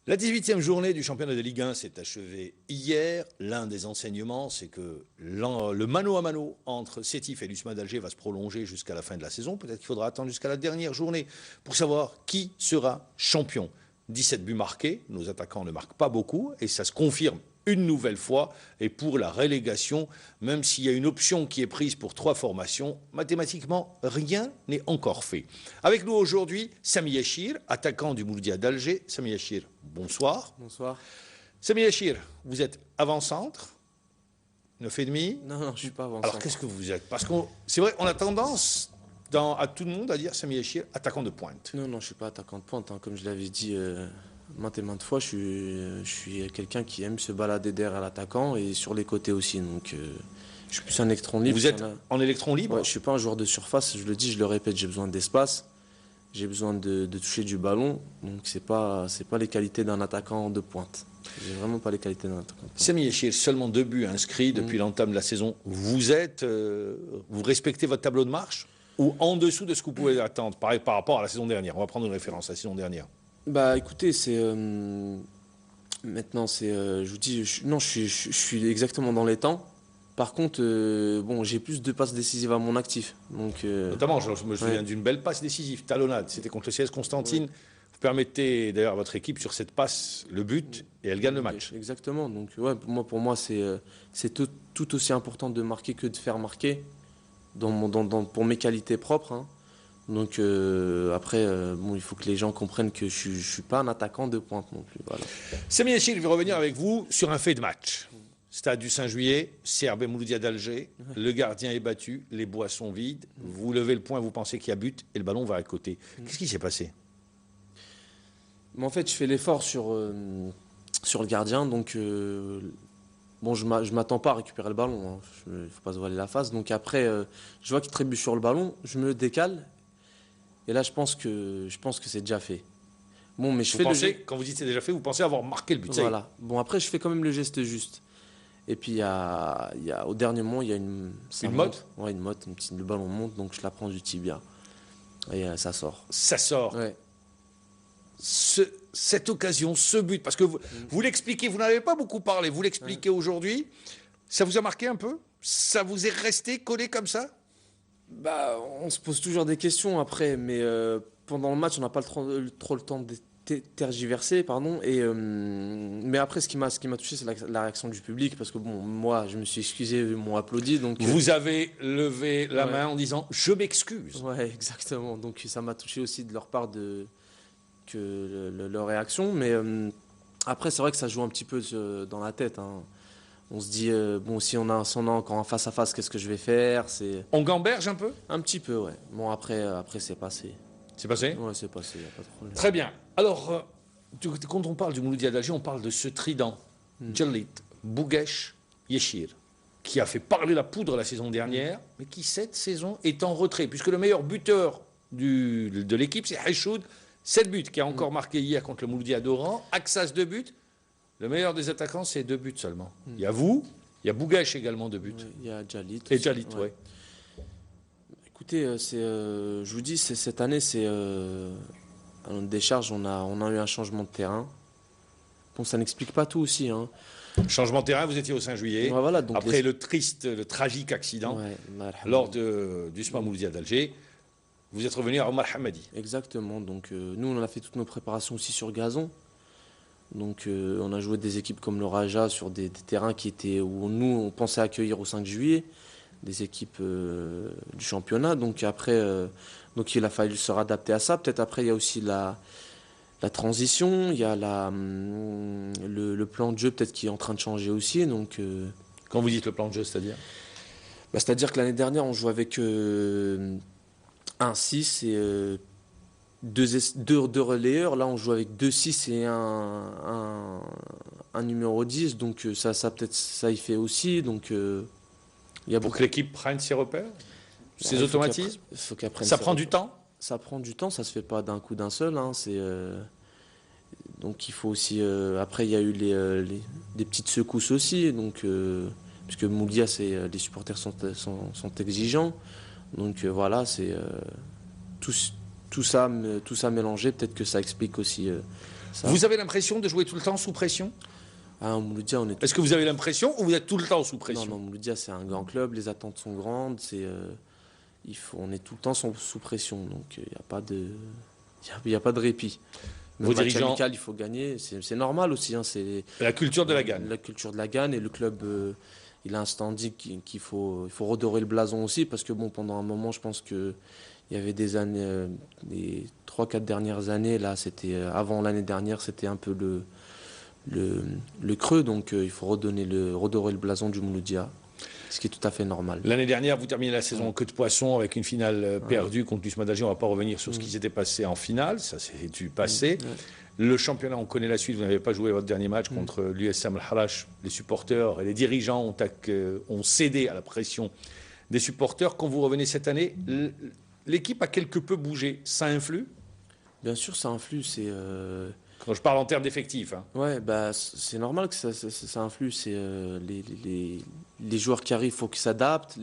La 18e journée du championnat de Ligue 1 s'est achevée hier. L'un des enseignements, c'est que le mano à mano entre Sétif et l'USMA d'Alger va se prolonger jusqu'à la fin de la saison. Peut-être qu'il faudra attendre jusqu'à la dernière journée pour savoir qui sera champion. 17 buts marqués, nos attaquants ne marquent pas beaucoup et ça se confirme une nouvelle fois. Et pour la relégation, même s'il y a une option qui est prise pour 3 formations, mathématiquement, rien n'est encore fait. Avec nous aujourd'hui, Sami Yachir, attaquant du Mouloudia d'Alger. Sami Yachir, bonsoir. Bonsoir. Sami Yachir, vous êtes avant-centre, 9,5. Non, je ne suis pas avant-centre. Alors qu'est-ce que vous êtes? Parce que c'est vrai, on a tendance à tout le monde à dire Sami Yachir, attaquant de pointe. Non, je ne suis pas attaquant de pointe. Comme je l'avais dit maintes et maintes fois, je suis quelqu'un qui aime se balader derrière l'attaquant et sur les côtés aussi. Donc, je suis plus un électron libre. Vous êtes en électron libre? Ouais, je ne suis pas un joueur de surface. Je le dis, je le répète, j'ai besoin d'espace. J'ai besoin de toucher du ballon. Donc, ce n'est pas les qualités d'un attaquant de pointe. J'ai vraiment pas les qualités d'un attaquant de pointe. Sami Yachir, seulement 2 buts inscrits depuis l'entame de la saison. Vous respectez votre tableau de marche ou en dessous de ce que vous pouvez attendre par rapport à la saison dernière? On va prendre une référence à la saison dernière. Bah écoutez, maintenant je vous dis, je suis exactement dans les temps. Par contre, j'ai plus de passes décisives à mon actif. Donc, Notamment, je me souviens d'une belle passe décisive, talonnade. C'était contre le CS Constantine. Ouais. Vous permettez d'ailleurs à votre équipe sur cette passe le but et elle gagne le match. Exactement. Donc pour moi c'est tout aussi important de marquer que de faire marquer pour mes qualités propres. Hein. Donc après, il faut que les gens comprennent que je ne suis pas un attaquant de pointe non plus. Voilà. Sami Yachir, je vais revenir avec vous sur un fait de match. Stade du 5 juillet, CRB Mouloudia d'Alger, le gardien est battu, les bois sont vides, vous levez le poing, vous pensez qu'il y a but et le ballon va à côté. Qu'est-ce qui s'est passé? En fait, je fais l'effort sur le gardien, donc je m'attends pas à récupérer le ballon, hein. Il ne faut pas se voiler la face. Donc après, je vois qu'il trébuche sur le ballon, je me décale. Et là, je pense que c'est déjà fait. Bon, mais quand vous dites c'est déjà fait, vous pensez avoir marqué le but. Voilà. Bon, après, je fais quand même le geste juste. Et puis, au dernier moment, il y a une motte. Ouais, une motte. Le ballon monte, donc je la prends du tibia. Et ça sort. Ça sort. Ouais. Cette occasion, ce but, parce que vous l'expliquez, vous n'avez pas beaucoup parlé, vous l'expliquez aujourd'hui. Ça vous a marqué un peu? Ça vous est resté collé comme ça? Bah, on se pose toujours des questions après, mais pendant le match, on n'a pas trop le temps de tergiverser, pardon. Mais après, ce qui m'a touché, c'est la réaction du public, parce que moi, je me suis excusé, ils m'ont applaudi. Donc vous avez levé la main en disant je m'excuse. Ouais, exactement. Donc ça m'a touché aussi de leur part leur réaction, mais après, c'est vrai que ça joue un petit peu dans la tête. Hein. On se dit, si on a encore un face-à-face, qu'est-ce que je vais faire? On gamberge un peu? Un petit peu, ouais. Bon, après c'est passé. C'est passé? Ouais, c'est passé, il n'y a pas de problème. Très bien. Alors, quand on parle du Mouloudia d'Alger, on parle de ce trident. Djalit, Bouguesh, Yachir, qui a fait parler la poudre la saison dernière, mais qui, cette saison, est en retrait, puisque le meilleur buteur de l'équipe, c'est Hachoud, 7 buts, qui a encore marqué hier contre le Mouloudia d'Oran. Axas, 2 buts. Le meilleur des attaquants, c'est 2 buts seulement. Il y a vous, il y a Bouguesh également 2 buts. Il y a Djalit. Et Djalit, oui. Écoutez, je vous dis, cette année, à notre décharge, on a eu un changement de terrain. Bon, ça n'explique pas tout aussi. Hein. Changement de terrain, vous étiez au 5 juillet. Ouais, voilà, donc après le tragique accident lors du SMA Mouloudia d'Alger. Vous êtes revenu à Omar Hamadi. Exactement. Donc nous, on a fait toutes nos préparations aussi sur gazon. Donc on a joué des équipes comme le Raja sur des terrains où nous, on pensait accueillir au 5 juillet des équipes du championnat. Donc après, il a fallu se adapter à ça. Peut-être après, il y a aussi la transition, il y a le plan de jeu peut-être qui est en train de changer aussi. Donc, quand vous dites le plan de jeu, c'est-à-dire c'est-à-dire que l'année dernière, on jouait avec un 6 et deux relayeurs. Là, on joue avec 2 6 et un numéro 10. Donc ça peut-être ça y fait aussi. Donc pour que l'équipe prenne ses repères, ses automatismes. Ça prend du temps. Ça prend du temps. Ça se fait pas d'un coup d'un seul. Hein. Donc il faut aussi. Après, il y a eu des petites secousses aussi. Donc puisque Mouloudia, les supporters sont exigeants. Donc voilà, c'est tout ça mélangé. Peut-être que ça explique aussi Ça. Vous avez l'impression de jouer tout le temps sous pression? Mouloudia, on est. Est-ce que vous avez l'impression ou vous êtes tout le temps sous pression? Non, Mouloudia, c'est un grand club, les attentes sont grandes, on est tout le temps sous pression, donc il n'y a pas de, y a pas de répit. Le match dirigeants... amical, il faut gagner, c'est normal aussi. Hein, c'est la culture de la gagne. La culture de la gagne, et le club, il a un standing qu'il faut redorer le blason aussi, parce que bon, pendant un moment, je pense que il y avait des années, les 3-4 dernières années, là, c'était avant l'année dernière, c'était un peu le creux, donc il faut redorer le blason du Mouloudia, ce qui est tout à fait normal. L'année dernière, vous terminez la saison en queue de poisson avec une finale perdue contre l'USMA d'Alger. On ne va pas revenir sur ce qui s'était passé en finale, ça s'est dû passer. Le championnat, on connaît la suite, vous n'avez pas joué votre dernier match contre l'USM Al-Harash. Les supporters et les dirigeants ont cédé à la pression des supporters. Quand vous revenez cette année, l'équipe a quelque peu bougé, ça influe? Bien sûr, ça influe, Quand je parle en termes d'effectifs. Hein. Ouais, bah, c'est normal que ça influe. Les joueurs qui arrivent, il faut qu'ils s'adaptent.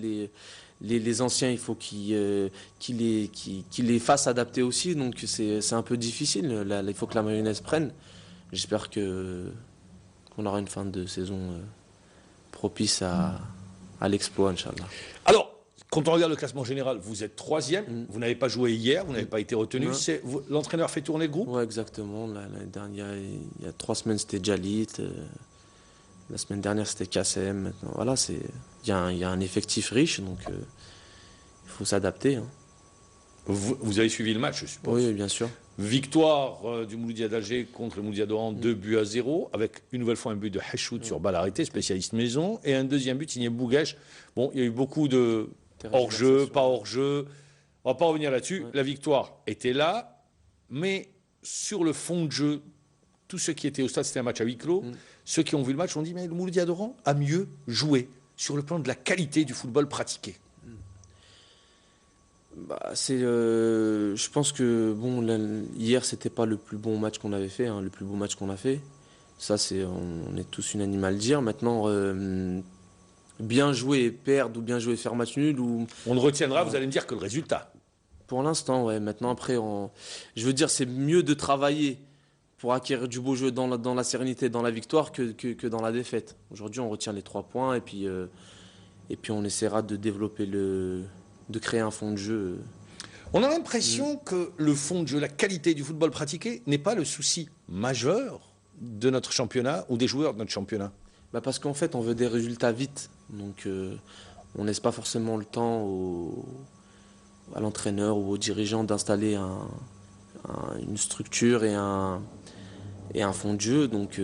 Les anciens, il faut qu'ils les fassent adapter aussi. Donc c'est un peu difficile. Là, il faut que la mayonnaise prenne. J'espère qu'on aura une fin de saison propice à l'exploit, Inch'Allah. Alors, quand on regarde le classement général, vous êtes 3e. Vous n'avez pas joué hier, vous n'avez pas été retenu. L'entraîneur fait tourner le groupe? Oui, exactement. L'année dernière, il y a 3 semaines, c'était Djalit. La semaine dernière, c'était Kassem. Maintenant, voilà, il y a un effectif riche, donc il faut s'adapter. Hein. Vous avez suivi le match, je suppose? Oui, bien sûr. Victoire du Mouloudia d'Alger contre le Mouloudia d'Oran, 2-0, avec une nouvelle fois un but de Hachoud sur balle arrêtée, spécialiste maison, et un deuxième but signé Bouguesh. Bon, il y a eu beaucoup de hors-jeu, pas hors-jeu. On ne va pas revenir là-dessus. La victoire était là, mais sur le fond de jeu, tous ceux qui étaient au stade, c'était un match à huis clos. Ceux qui ont vu le match ont dit mais le Mouloudia d'Oran a mieux joué sur le plan de la qualité du football pratiqué. Bah, je pense que bon, hier, c'était pas le plus bon match qu'on avait fait, hein, le plus beau match qu'on a fait. Ça, on est tous unanimes à le dire. Maintenant, bien jouer et perdre ou bien jouer et faire match nul. On le retiendra, vous allez me dire que le résultat. Pour l'instant, ouais. Maintenant, après, je veux dire, c'est mieux de travailler pour acquérir du beau jeu dans la sérénité, dans la victoire, que dans la défaite. Aujourd'hui, on retient les 3 points et puis on essaiera de développer de créer un fond de jeu. On a l'impression que le fond de jeu, la qualité du football pratiqué n'est pas le souci majeur de notre championnat ou des joueurs de notre championnat. Bah parce qu'en fait, on veut des résultats vite. Donc, on laisse pas forcément le temps à l'entraîneur ou aux dirigeants d'installer une structure et un fond de jeu. Donc,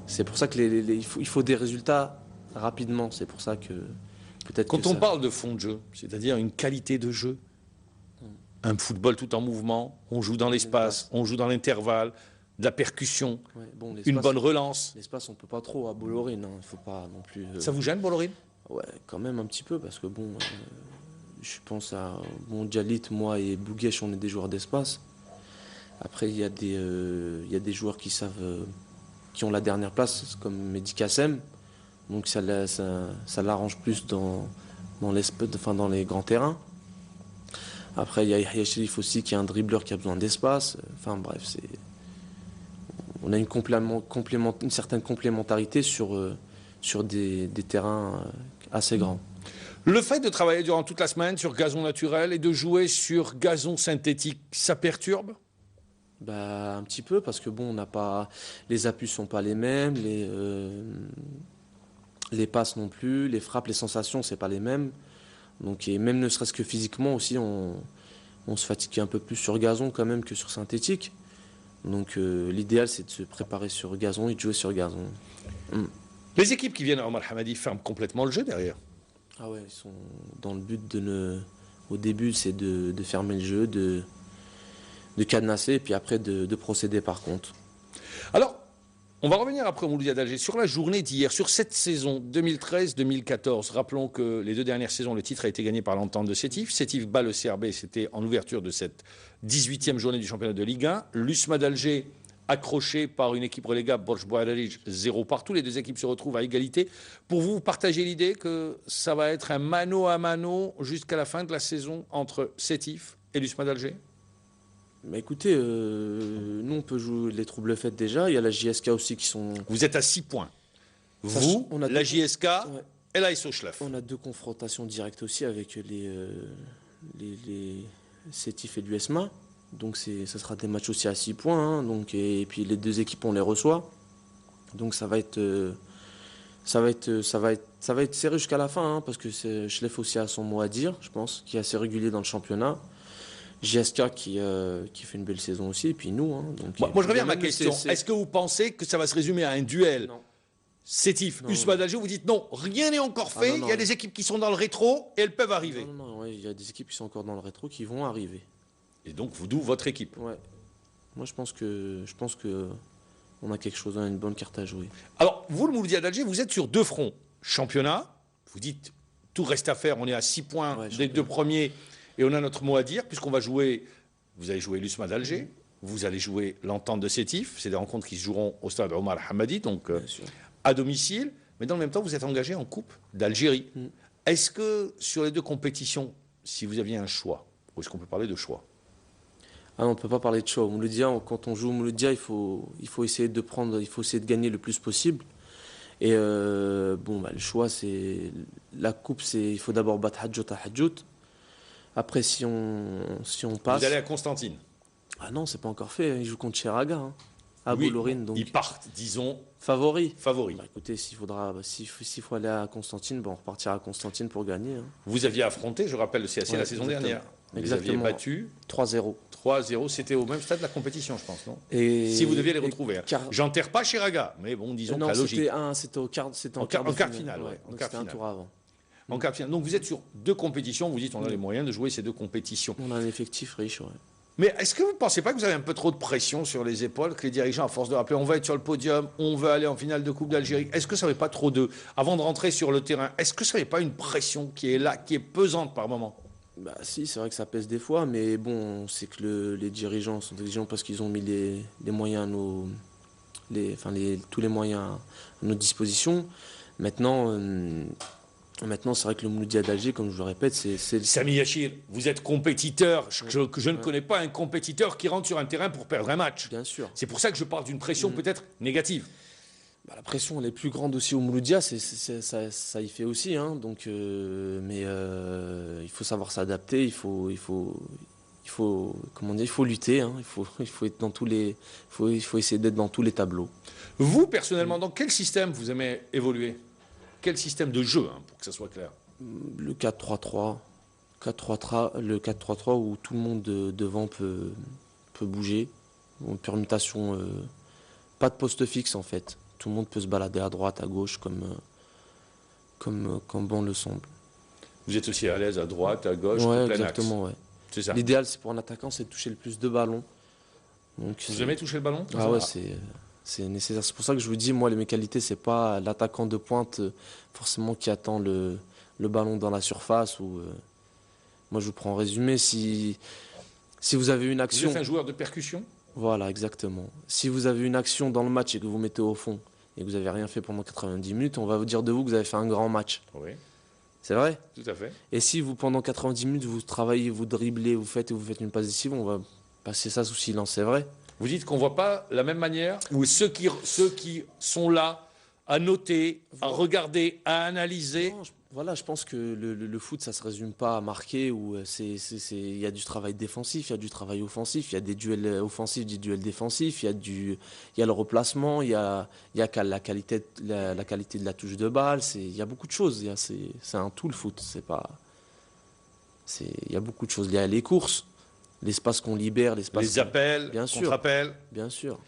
c'est pour ça que il faut des résultats rapidement. C'est pour ça que peut-être. Quand on parle de fond de jeu, c'est-à-dire une qualité de jeu, un football tout en mouvement, on joue dans l'espace, on joue dans l'intervalle, de la percussion, une bonne relance. L'espace, on peut pas trop à Bolloré, il faut pas non plus. Ça vous gêne, Bolloré? Ouais, quand même un petit peu, parce que bon, je pense à Djalit, moi et Bouguesh, on est des joueurs d'espace. Après, il y a des joueurs qui savent, qui ont la dernière place, comme Mehdi Kassem. Donc ça l'arrange plus dans les grands terrains. Après, il y a Yahya Cherif aussi, qui est un dribbleur qui a besoin d'espace. Enfin bref, on a une certaine complémentarité sur des terrains assez grands. Le fait de travailler durant toute la semaine sur gazon naturel et de jouer sur gazon synthétique, ça perturbe? Bah, un petit peu, parce que bon, les appuis sont pas les mêmes, les passes non plus, les frappes, les sensations, c'est pas les mêmes. Donc, et même ne serait-ce que physiquement aussi, on se fatigue un peu plus sur gazon quand même que sur synthétique. Donc l'idéal, c'est de se préparer sur gazon et de jouer sur gazon. Les équipes qui viennent à Omar Hamadi ferment complètement le jeu derrière. Ah ouais, ils sont dans le but au début, c'est de fermer le jeu, de cadenasser et puis après de procéder par contre. Alors, on va revenir après au Mouloudia d'Alger. Sur la journée d'hier, sur cette saison 2013-2014, rappelons que les 2 dernières saisons, le titre a été gagné par l'Entente de Sétif. Sétif bat le CRB, c'était en ouverture de cette 18e journée du championnat de Ligue 1. L'USMA d'Alger, accroché par une équipe relégable, Borj Bouararij, 0 partout. Les 2 équipes se retrouvent à égalité. Pour vous, partagez l'idée que ça va être un mano à mano jusqu'à la fin de la saison entre Sétif et l'USMA d'Alger? Bah écoutez, nous on peut jouer les troubles fêtes déjà. Il y a la JSK aussi qui sont. Vous êtes à 6 points. Vous, on a la deux- JSK Ouais. et la SO Schlaf. On a 2 confrontations directes aussi avec les Sétif et l'USMA. Donc ça sera des matchs aussi à 6 points. Hein. Donc, et puis les 2 équipes, on les reçoit. Donc ça va être serré jusqu'à la fin. Hein, parce que Schlef aussi a son mot à dire, je pense, qui est assez régulier dans le championnat. JSK qui fait une belle saison aussi. Et puis nous. Hein, donc, Moi, je reviens à ma même, question. Est-ce que vous pensez que ça va se résumer à un duel Non. Sétif, Non, USMA d'Alger? Vous dites non, rien n'est encore fait. Ah, non, Il y a non. des équipes qui sont dans le rétro et elles peuvent arriver. Non, non, ouais, il y a des équipes qui sont encore dans le rétro qui vont arriver. Et donc, d'où votre équipe. Ouais. Moi, je pense que on a quelque chose, on a une bonne carte à jouer. Alors, vous, le Mouloudia d'Alger, vous êtes sur 2 fronts. Championnat, vous dites tout reste à faire. On est à 6 points Ouais, des 2 premiers et on a notre mot à dire puisqu'on va jouer. Vous allez jouer l'USMA d'Alger. Vous allez jouer l'Entente de Sétif. C'est des rencontres qui se joueront au stade Omar Hamadi, donc Bien sûr. à domicile. Mais dans le même temps, vous êtes engagé en Coupe d'Algérie. Est-ce que sur les 2 compétitions, si vous aviez un choix, ou est-ce qu'on peut parler de choix? Ah non, on ne peut pas parler de choix. Au Mouloudia, quand on joue au Mouloudia, il faut essayer de gagner le plus possible. Et le choix, c'est la coupe, il faut d'abord battre Hadjout à Hadjout. Après, si on passe. Vous allez à Constantine. Ah non, c'est pas encore fait. Ils jouent contre Cheraga, hein, à Oui, Boulorine, donc ils partent, disons, favoris. favoris. Bah, écoutez, s'il faut aller à Constantine, on repartira à Constantine pour gagner. Hein. Vous aviez affronté, je rappelle, le CAC la saison exactement. dernière. Vous Exactement. aviez battu 3-0. 3-0. C'était au même stade de la compétition, je pense, non? Et Si vous deviez les retrouver. Hein. car- J'enterre pas Cheraga, mais bon, disons que non, la logique. c'était en quart En quart finale, ouais, en Donc quart c'était un finale. tour avant. En quart finale. Donc vous êtes sur 2 compétitions. Vous dites on a les moyens de jouer ces 2 compétitions. On a un effectif riche, ouais. Mais est-ce que vous ne pensez pas que vous avez un peu trop de pression sur les épaules, que les dirigeants, à force de rappeler, on va être sur le podium, on veut aller en finale de Coupe d'Algérie, est-ce que ça n'avait pas trop avant de rentrer sur le terrain, est-ce que ça n'avait pas une pression qui est là, qui est pesante par moment? Bah si, c'est vrai que ça pèse des fois, mais bon, c'est que les dirigeants sont exigeants parce qu'ils ont mis les moyens tous les moyens à notre disposition. Maintenant, c'est vrai que le Mouloudia d'Alger, comme je le répète, c'est Sami Yachir, vous êtes compétiteur. Je ne connais pas un compétiteur qui rentre sur un terrain pour perdre un match. bien sûr. C'est pour ça que je parle d'une pression peut-être négative. Bah, la pression, elle est plus grande aussi au Mouloudia, ça y fait aussi. Hein, donc, il faut savoir s'adapter, il faut lutter. Hein, il faut être dans il faut essayer d'être dans tous les tableaux. Vous, personnellement, dans quel système vous aimez évoluer? Quel système de jeu, hein, pour que ça soit clair? Le 4-3-3, le 4-3-3 où tout le monde devant peut bouger. Une permutation, pas de poste fixe en fait. Tout le monde peut se balader à droite, à gauche, comme bon le semble. Vous êtes aussi à l'aise à droite, à gauche, Ouais, en plein exactement, ouais. axe. C'est ça. L'idéal, c'est pour un attaquant, c'est de toucher le plus de ballons. Donc, Vous aimez toucher le ballon? Ah ouais, c'est nécessaire. C'est pour ça que je vous dis, moi, mes qualités, c'est pas l'attaquant de pointe forcément qui attend le ballon dans la surface. Moi, je vous prends en résumé. Si vous avez une Vous action... êtes un joueur de percussion? Voilà, exactement. Si vous avez une action dans le match et que vous mettez au fond et que vous n'avez rien fait pendant 90 minutes, on va vous dire de vous que vous avez fait un grand match. Oui, C'est vrai? tout à fait. Et si vous, pendant 90 minutes, vous travaillez, vous dribblez, vous faites une passe décisive, on va passer ça sous silence, c'est vrai? Vous dites qu'on ne voit pas la même manière, ou ceux qui sont là à noter, à regarder, à analyser. Non, je pense que le foot, ça ne se résume pas à marquer. Il y a du travail défensif, il y a du travail offensif, il y a des duels offensifs, des duels défensifs, il y a le replacement, il y a la qualité de la touche de balle. Il y a beaucoup de choses. C'est un tout le foot. Il y a beaucoup de choses. Il y a les courses, l'espace qu'on libère, Les appels, Bien sûr. contre-appels. Bien sûr.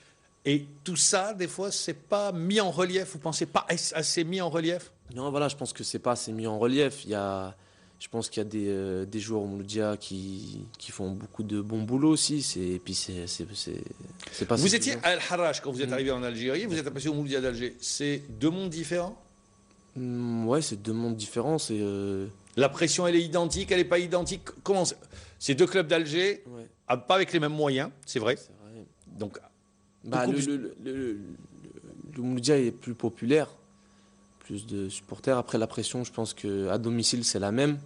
Et tout ça, des fois, c'est pas mis en relief. Vous pensez pas assez mis en relief? Non, voilà, je pense que c'est pas assez mis en relief. Je pense qu'il y a des joueurs au Mouloudia qui font beaucoup de bon boulot aussi. Et puis c'est pas. Vous étiez à El Harrach quand vous êtes arrivé en Algérie, vous êtes passé au Mouloudia d'Alger. C'est 2 mondes différents? Ouais, c'est 2 mondes différents. La pression, elle est identique, elle n'est pas identique. Comment c'est 2 clubs d'Alger, Ouais, pas avec les mêmes moyens, c'est vrai. c'est vrai. Donc, Bah, coup, le Mouloudia est plus populaire, plus de supporters. Après la pression, je pense qu'à domicile c'est la même.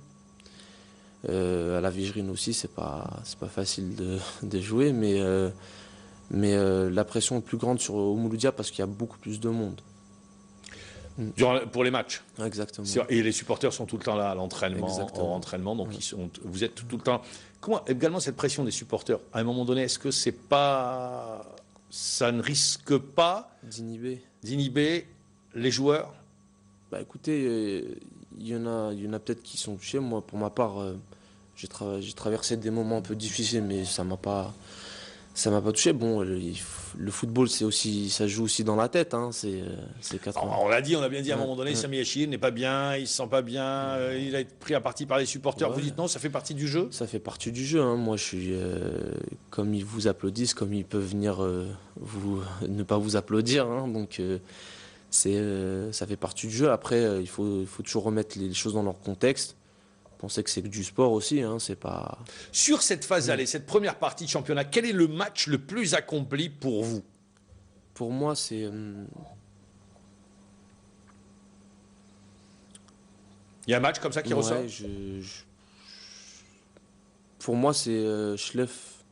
À la Vigerine aussi, c'est pas facile de jouer, mais la pression est plus grande au Mouloudia parce qu'il y a beaucoup plus de monde. Pour les matchs. Exactement. Et les supporters sont tout le temps là à l'entraînement, hors entraînement, donc vous êtes tout le temps. Comment également cette pression des supporters, à un moment donné, est-ce que ça ne risque pas d'inhiber les joueurs? Bah écoutez, il y en a peut-être qui sont touchés. Moi, pour ma part, j'ai traversé des moments un peu difficiles, mais ça m'a pas touché. Bon, le football, ça joue aussi dans la tête. Hein. C'est 80. On l'a dit, on a bien dit à un moment donné, Sami Hachir n'est pas bien, il se sent pas bien, il a été pris à partie par les supporters. Vous dites non, ça fait partie du jeu? Ça fait partie du jeu. Hein. Moi, je suis comme ils vous applaudissent, comme ils peuvent venir ne pas vous applaudir. Hein. Donc ça fait partie du jeu. Après, il faut toujours remettre les choses dans leur contexte. Penser que c'est que du sport aussi, hein, c'est pas... Sur cette phase allée, cette première partie de championnat, quel est le match le plus accompli pour vous? Pour moi, c'est... Il y a un match comme ça qui ressort? Pour moi, c'est Schleff.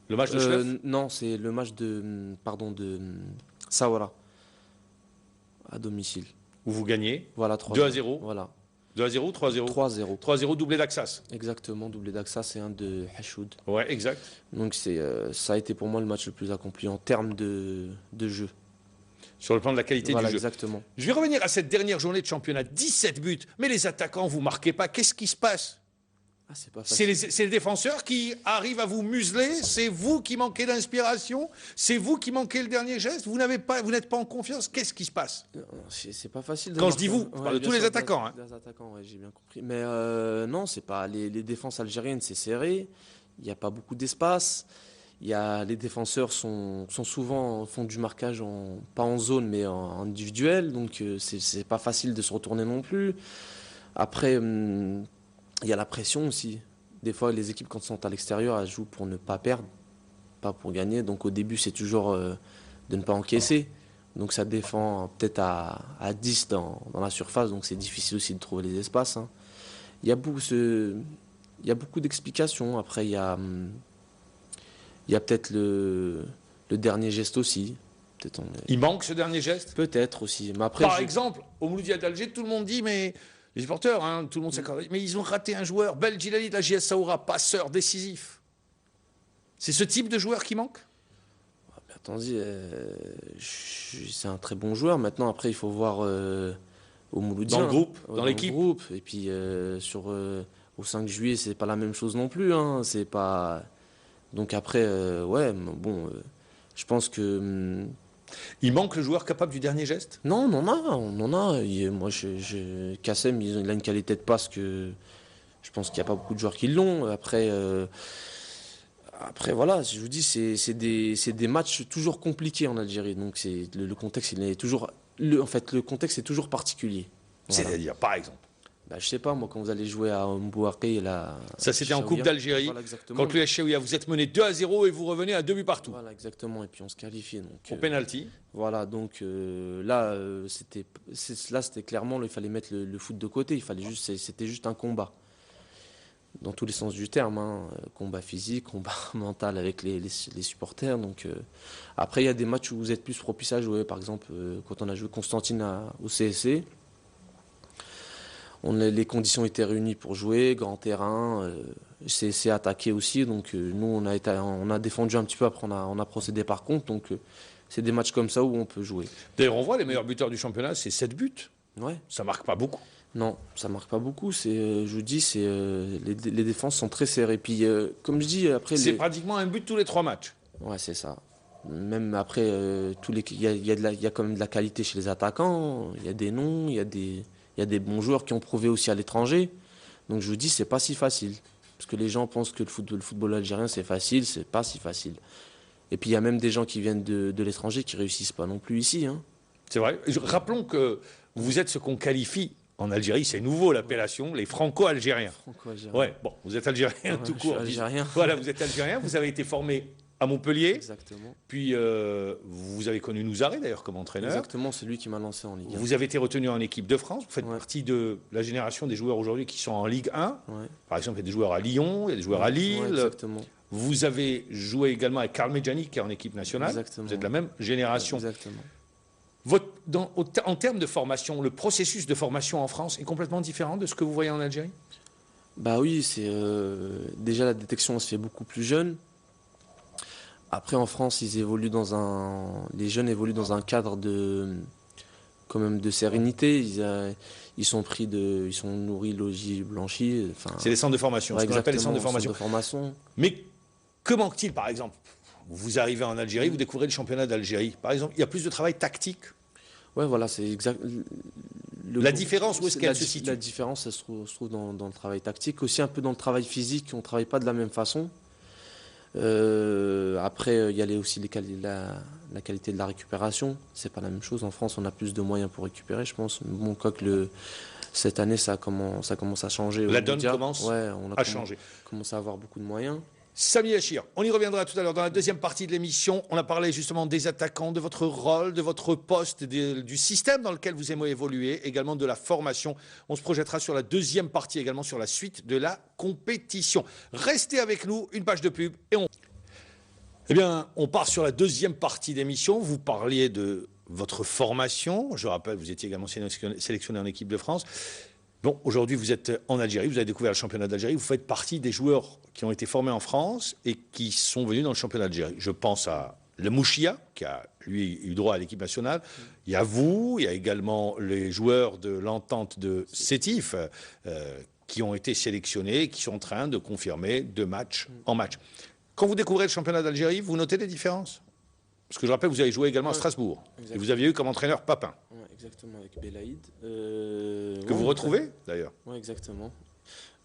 Le match de Schleff? Non, c'est le match de Sawara, à domicile. Où vous gagnez? Voilà, 2-0. Voilà. 2-0 ou 3-0? 3-0. 3-0, doublé d'Axas. Exactement, doublé d'Axas et un de Hachoud. Ouais, exact. Donc ça a été pour moi le match le plus accompli en termes de jeu. Sur le plan de la qualité du jeu. Exactement. Je vais revenir à cette dernière journée de championnat. 17 buts. Mais les attaquants, vous ne marquez pas. Qu'est-ce qui se passe? C'est pas facile. C'est les défenseurs qui arrivent à vous museler. C'est vous qui manquez d'inspiration. C'est vous qui manquez le dernier geste. Vous n'êtes pas en confiance. Qu'est-ce qui se passe? C'est pas facile. Quand je dis vous, je parle de tous les attaquants. Les attaquants, ouais, j'ai bien compris. Mais non, c'est pas les défenses algériennes, c'est serré. Il n'y a pas beaucoup d'espace. Les défenseurs font du marquage pas en zone, mais en individuel. Donc c'est pas facile de se retourner non plus. Après. Il y a la pression aussi. Des fois, les équipes, quand elles sont à l'extérieur, elles jouent pour ne pas perdre, pas pour gagner. Donc au début, c'est toujours de ne pas encaisser. Donc ça défend peut-être à 10 dans la surface. Donc c'est difficile aussi de trouver les espaces. Hein. Il y a beaucoup d'explications. Après, il y a peut-être le dernier geste aussi. Il manque ce dernier geste? Peut-être aussi. Mais après, par exemple, au Mouloudia d'Alger, tout le monde dit, mais... Les supporters, hein, tout le monde s'accorde. Mais ils ont raté un joueur, Belgilali de la JS Saoura, passeur décisif. C'est ce type de joueur qui manque? Attendez, c'est un très bon joueur. Maintenant, après, il faut voir au Mouloudia. Dans le groupe, dans l'équipe. Et puis, au 5 juillet, c'est pas la même chose non plus. Hein, c'est pas... Donc après, je pense que... Il manque le joueur capable du dernier geste? Non, on en a. Moi, Kassem, il a une qualité de passe que je pense qu'il n'y a pas beaucoup de joueurs qui l'ont. Après, voilà, je vous dis, c'est des matchs toujours compliqués en Algérie. Donc le contexte, le contexte est toujours particulier. Voilà. C'est-à-dire, par exemple? Je sais pas, moi, quand vous allez jouer à Mbouaké, là. Ça, c'était en Coupe d'Algérie. Voilà, contre le Chaouia, vous êtes mené 2-0 et vous revenez à 2 buts partout. Voilà, exactement. Et puis on se qualifie. Au pénalty. Voilà, donc là, c'était clairement, il fallait mettre le foot de côté. C'était juste un combat. Dans tous les sens du terme. Hein. Combat physique, combat mental avec les supporters. Donc, après, il y a des matchs où vous êtes plus propice à jouer. Par exemple, quand on a joué Constantine au CSC. Les conditions étaient réunies pour jouer, grand terrain, c'est attaqué aussi, donc nous on a défendu un petit peu, après on a procédé par contre, donc c'est des matchs comme ça où on peut jouer. D'ailleurs on voit les meilleurs buteurs du championnat, c'est 7 buts. Ouais. Ça marque pas beaucoup. Non, ça marque pas beaucoup, je vous dis, les défenses sont très serrées, puis comme je dis, après... C'est pratiquement un but tous les 3 matchs. Ouais, c'est ça. Même après, il y a quand même de la qualité chez les attaquants, il y a des noms, il y a des bons joueurs qui ont prouvé aussi à l'étranger. Donc je vous dis, c'est pas si facile. Parce que les gens pensent que le football algérien, c'est facile. C'est pas si facile. Et puis il y a même des gens qui viennent de l'étranger qui réussissent pas non plus ici. Hein. C'est vrai. Rappelons que vous êtes ce qu'on qualifie en Algérie, c'est nouveau l'appellation, les franco-algériens. Franco-algériens. Ouais, bon, vous êtes algérien tout court. Algérien. Voilà, vous êtes algérien. Vous avez été formé à Montpellier. Exactement. Puis vous avez connu Nouzaré d'ailleurs comme entraîneur. Exactement, c'est lui qui m'a lancé en Ligue 1. Vous avez été retenu en équipe de France. Vous faites Ouais. partie de la génération des joueurs aujourd'hui qui sont en Ligue 1. Ouais. Par exemple, il y a des joueurs à Lyon, il y a des joueurs à Lille. Ouais, exactement. Vous avez joué également avec Karl Medjani qui est en équipe nationale. Exactement. Vous êtes de la même génération. Exactement. En termes de formation, le processus de formation en France est complètement différent de ce que vous voyez en Algérie? Bah oui, c'est déjà la détection se fait beaucoup plus jeune. Après en France, les jeunes évoluent dans un cadre quand même de sérénité. Ils sont nourris, logis, blanchis. C'est les centres de formation, ce qu'on appelle les centres de formation. Mais comment qu'il, par exemple, vous arrivez en Algérie, vous découvrez le championnat d'Algérie. Par exemple, il y a plus de travail tactique. Ouais, voilà, c'est exact. La différence, où est-ce qu'elle se situe? La différence, elle se trouve dans le travail tactique, aussi un peu dans le travail physique. On ne travaille pas de la même façon. Après, il y a aussi la qualité de la récupération. C'est pas la même chose. En France, on a plus de moyens pour récupérer, je pense. Bon, quoique cette année, ça commence à changer. La donne commence à changer. On commence à avoir beaucoup de moyens. Samy Achir, on y reviendra tout à l'heure dans la deuxième partie de l'émission. On a parlé justement des attaquants, de votre rôle, de votre poste, du système dans lequel vous aimez évoluer, également de la formation. On se projettera sur la deuxième partie, également sur la suite de la compétition. Restez avec nous, une page de pub et on part sur la deuxième partie d'émission. Vous parliez de votre formation. Je rappelle, vous étiez également sélectionné en équipe de France. Bon, aujourd'hui, vous êtes en Algérie, vous avez découvert le championnat d'Algérie, vous faites partie des joueurs qui ont été formés en France et qui sont venus dans le championnat d'Algérie. Je pense à le Mouchia, qui a, lui, eu droit à l'équipe nationale. Il y a vous, il y a également les joueurs de l'entente de Sétif, qui ont été sélectionnés, qui sont en train de confirmer de match en match. Quand vous découvrez le championnat d'Algérie, vous notez des différences? Parce que je rappelle, vous avez joué également à Strasbourg. Exactement. Et vous aviez eu comme entraîneur Papin. Ouais, exactement, avec Belaïd. Que vous retrouvez, d'ailleurs. Oui, exactement.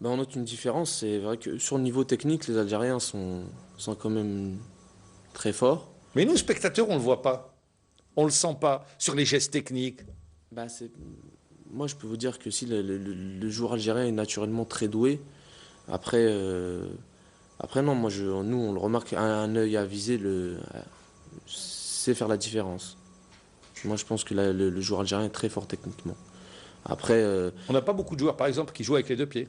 Ben, on note une différence. C'est vrai que sur le niveau technique, les Algériens sont quand même très forts. Mais nous, spectateurs, on ne le voit pas. On ne le sent pas sur les gestes techniques. Ben, moi, je peux vous dire que si le joueur algérien est naturellement très doué, après non, nous, on le remarque, un œil avisé, c'est faire la différence. Moi, je pense que le joueur algérien est très fort techniquement. Après, on n'a pas beaucoup de joueurs, par exemple, qui jouent avec les deux pieds.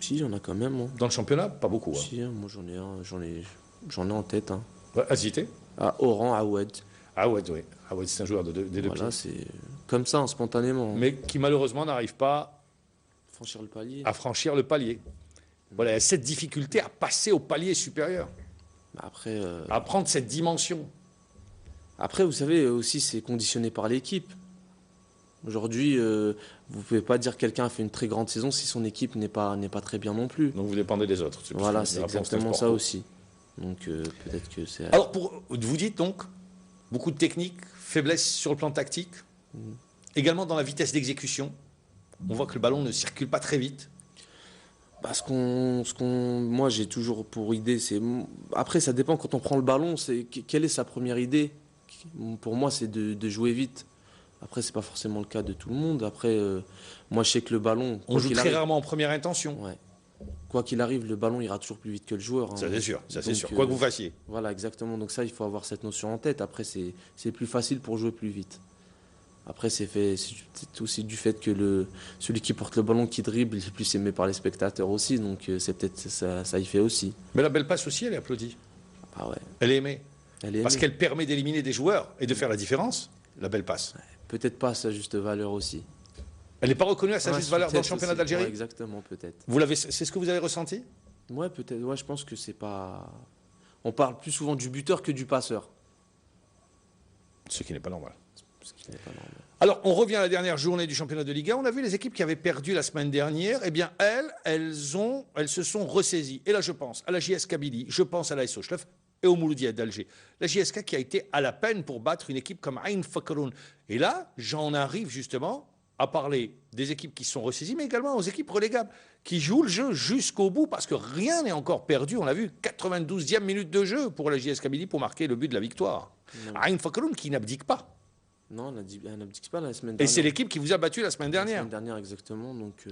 Si, il y en a quand même. Hein. Dans le championnat, pas beaucoup. Si, hein, moi j'en ai en tête. Hein. Ouais, à citer. À Oran, Aoued. Aoued, oui. Aoued, c'est un joueur des deux pieds. Voilà, c'est comme ça, spontanément. Mais qui malheureusement n'arrive pas à franchir le palier. Voilà, il y a cette difficulté à passer au palier supérieur. Après, à prendre cette dimension. Après, vous savez, aussi, c'est conditionné par l'équipe. Aujourd'hui, vous ne pouvez pas dire que quelqu'un a fait une très grande saison si son équipe n'est pas très bien non plus. Donc vous dépendez des autres. Voilà, c'est exactement ça aussi. Donc peut-être que c'est... Alors, vous dites donc, beaucoup de technique, faiblesse sur le plan tactique, également dans la vitesse d'exécution. On voit que le ballon ne circule pas très vite. Parce moi j'ai toujours pour idée, après ça dépend quand on prend le ballon, quelle est sa première idée. Pour moi c'est de jouer vite. Après c'est pas forcément le cas de tout le monde. Après moi je sais que le ballon, on joue très rarement en première intention. Ouais. Quoi qu'il arrive, le ballon ira toujours plus vite que le joueur. Hein. Ça c'est sûr, ça c'est sûr. Quoi que vous fassiez. Voilà exactement. Donc ça il faut avoir cette notion en tête. Après c'est plus facile pour jouer plus vite. Après, c'est aussi du fait que celui qui porte le ballon, qui dribble, il est plus aimé par les spectateurs aussi. Donc, c'est peut-être ça y fait aussi. Mais la belle passe aussi, elle est applaudie. Ah ouais. Elle est aimée. Parce qu'elle permet d'éliminer des joueurs et de faire la différence, la belle passe. Ouais, peut-être pas à sa juste valeur aussi. Elle n'est pas reconnue à sa juste valeur dans le championnat d'Algérie. Exactement, peut-être. C'est ce que vous avez ressenti? Ouais, peut-être. Ouais, je pense que c'est pas... On parle plus souvent du buteur que du passeur. Ce qui n'est pas normal. Alors, on revient à la dernière journée du championnat de Ligue 1. On a vu les équipes qui avaient perdu la semaine dernière. Eh bien, elles se sont ressaisies. Et là, je pense à la JS Kabylie, je pense à la SO Schlef et au Mouloudia d'Alger. La JSK qui a été à la peine pour battre une équipe comme Ain Fakhroun. Et là, j'en arrive justement à parler des équipes qui se sont ressaisies, mais également aux équipes relégables, qui jouent le jeu jusqu'au bout, parce que rien n'est encore perdu. On a vu 92e minute de jeu pour la JS Kabylie pour marquer le but de la victoire. Ain Fakhroun qui n'abdique pas. Non, elle n'abdique pas la semaine dernière. Et c'est l'équipe qui vous a battu la semaine dernière. La semaine dernière, exactement. Donc,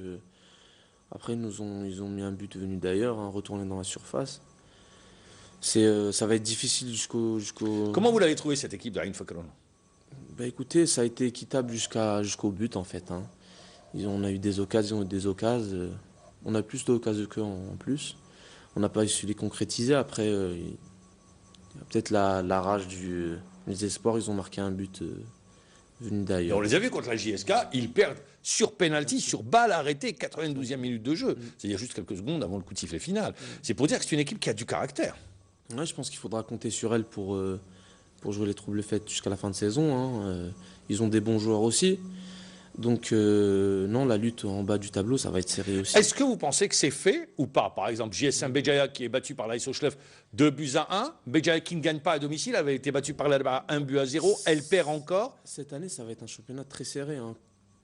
après, ils ont mis un but venu d'ailleurs, retourné dans la surface. Ça va être difficile jusqu'au. Comment vous l'avez trouvé cette équipe de Ain Fakron? Bah écoutez, ça a été équitable jusqu'au but en fait, hein. On a eu des occasions et des occasions. On a plus d'occasions qu'eux en plus. On n'a pas su les concrétiser. Après, il y a peut-être la rage des espoirs. Ils ont marqué un but venu Et d'ailleurs. on les a vus contre la JSK, ils perdent sur penalty, sur balle arrêtée, 92e minute de jeu. C'est-à-dire juste quelques secondes avant le coup de sifflet final. C'est pour dire que c'est une équipe qui a du caractère. Ouais, je pense qu'il faudra compter sur elle pour jouer les troubles faits jusqu'à la fin de saison, hein. Ils ont des bons joueurs aussi. Donc non, la lutte en bas du tableau, ça va être serré aussi. Est-ce que vous pensez que c'est fait ou pas? Par exemple, JSM Béjaïa qui est battu par l'AS Ochlef 2-1. Béjaïa qui ne gagne pas à domicile, avait été battu par l'Alba 1-0. Elle perd encore. Cette année, ça va être un championnat très serré, hein.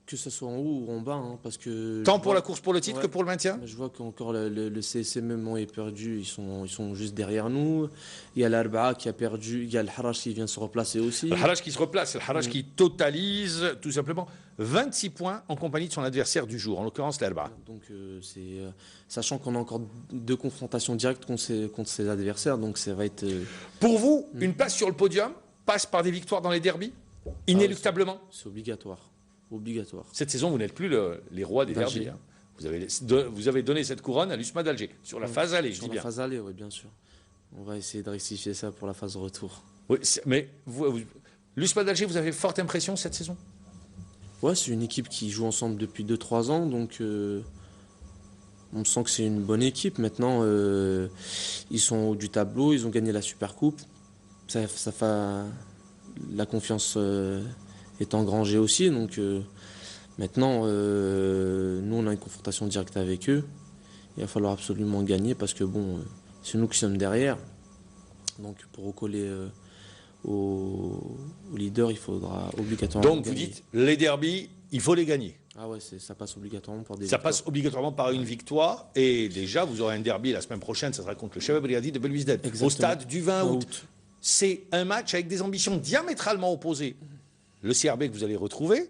Que ce soit en haut ou en bas, hein, parce que Tant pour la course pour le titre que pour le maintien? je vois qu'encore le CSM est perdu, ils sont juste derrière nous. Il y a l'Arba'a qui a perdu, il y a le Haraj qui vient se replacer aussi. Le Haraj qui se replace, le Haraj qui totalise tout simplement 26 points en compagnie de son adversaire du jour, en l'occurrence l'Alba. Donc sachant qu'on a encore 2 confrontations directes contre ses adversaires, donc ça va être. Pour vous, une place sur le podium passe par des victoires dans les derbies, inéluctablement? C'est obligatoire. Obligatoire. Cette saison, vous n'êtes plus les rois des derbies, hein. Vous avez donné cette couronne à l'USMA d'Alger, sur la phase aller, je dis bien. Sur la phase aller, oui, bien sûr. On va essayer de rectifier ça pour la phase retour. Oui, mais l'USMA d'Alger, vous avez forte impression cette saison? Ouais, c'est une équipe qui joue ensemble depuis 2-3 ans, donc on sent que c'est une bonne équipe. Maintenant, ils sont au haut du tableau, ils ont gagné la Supercoupe. Ça fait la confiance est engrangée aussi, donc maintenant, nous on a une confrontation directe avec eux. Il va falloir absolument gagner parce que bon, c'est nous qui sommes derrière. Donc pour recoller au leader, il faudra obligatoirement Donc gagner. vous dites, les derbies, il faut les gagner. Ah ouais, ça passe obligatoirement par des Ça victoires. passe obligatoirement par une victoire. Et déjà, vous aurez un derby la semaine prochaine, ça sera contre le Shabab Riyadi de Belwisdad, Exactement. au stade du 20 août. Août. C'est un match avec des ambitions diamétralement opposées. Le CRB que vous allez retrouver,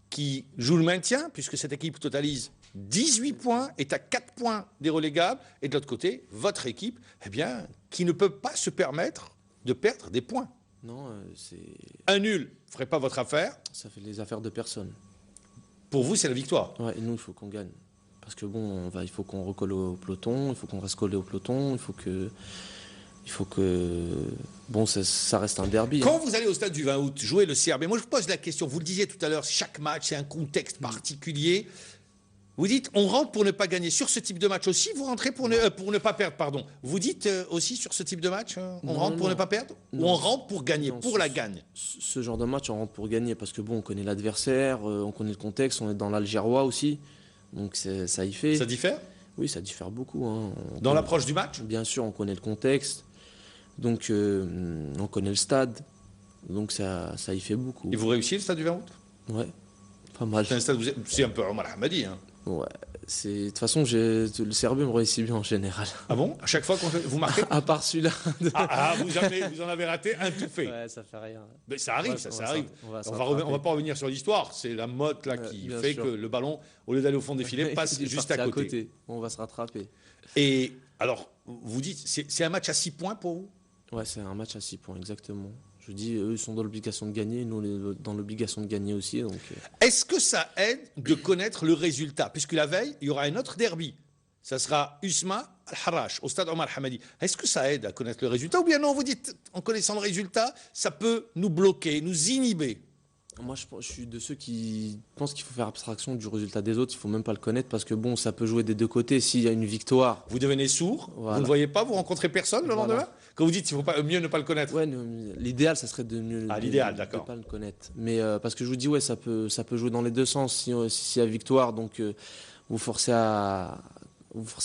qui joue le maintien, puisque cette équipe totalise 18 points, est à 4 points des relégables, et de l'autre côté, votre équipe, eh bien, qui ne peut pas se permettre de perdre des points. Non, Un nul ne ferait pas votre affaire. ça fait les affaires de personne. Pour vous, c'est la victoire. Ouais, et nous, il faut qu'on gagne. Parce que bon, il faut qu'on recolle au peloton, il faut qu'on reste collé au peloton, il faut que bon, ça reste un derby. Quand vous allez au stade du 20 août jouer le CRB, moi je vous pose la question, vous le disiez tout à l'heure, chaque match c'est un contexte particulier. Vous dites, on rentre pour ne pas gagner. Sur ce type de match aussi, vous rentrez pour ne pas perdre, pardon. Vous dites aussi sur ce type de match, on rentre pour ne pas perdre? Ou on rentre pour gagner, pour la gagne? Ce genre de match, on rentre pour gagner parce que bon, on connaît l'adversaire, on connaît le contexte, on est dans l'Algérois aussi. Donc ça y fait. Ça diffère? Oui, ça diffère beaucoup, hein. Dans l'approche du match? Bien sûr, on connaît le contexte. Donc on connaît le stade. Donc ça y fait beaucoup. Et vous réussissez le stade du 20 août? Ouais, pas mal. C'est un stade, c'est un peu Omar Hamadi, hein. Ouais, de toute façon, le CRB me réussit bien en général. Ah bon? À chaque fois que vous marquez? À part celui-là. Vous en avez raté un tout fait. Ouais, ça fait rien. Mais ça arrive, ça arrive. On va pas revenir sur l'histoire. C'est la mode là qui bien fait sûr. que le ballon, au lieu d'aller au fond des filets, passe Il est juste parti à côté. On va se rattraper. Et alors, vous dites, c'est un match à 6 points pour vous? Ouais, c'est un match à 6 points, exactement. Je dis, eux, ils sont dans l'obligation de gagner, nous, on est dans l'obligation de gagner aussi. Donc, Est-ce que ça aide de connaître le résultat? Puisque la veille, il y aura un autre derby. Ça sera USMA Al-Harrach, au stade Omar Hamadi. Est-ce que ça aide à connaître le résultat? Ou bien non, vous dites, en connaissant le résultat, ça peut nous bloquer, nous inhiber? Moi, je suis de ceux qui pensent qu'il faut faire abstraction du résultat des autres. Il ne faut même pas le connaître parce que bon, ça peut jouer des deux côtés. S'il y a une victoire. Vous devenez sourd, Voilà. vous ne voyez pas, vous rencontrez personne le lendemain? Quand vous dites qu'il faut mieux ne pas le connaître? Ouais, l'idéal, ça serait de mieux l'idéal, de d'accord. pas le connaître. Mais parce que je vous dis, ouais, ça peut jouer dans les deux sens. Si y a victoire, donc vous forcez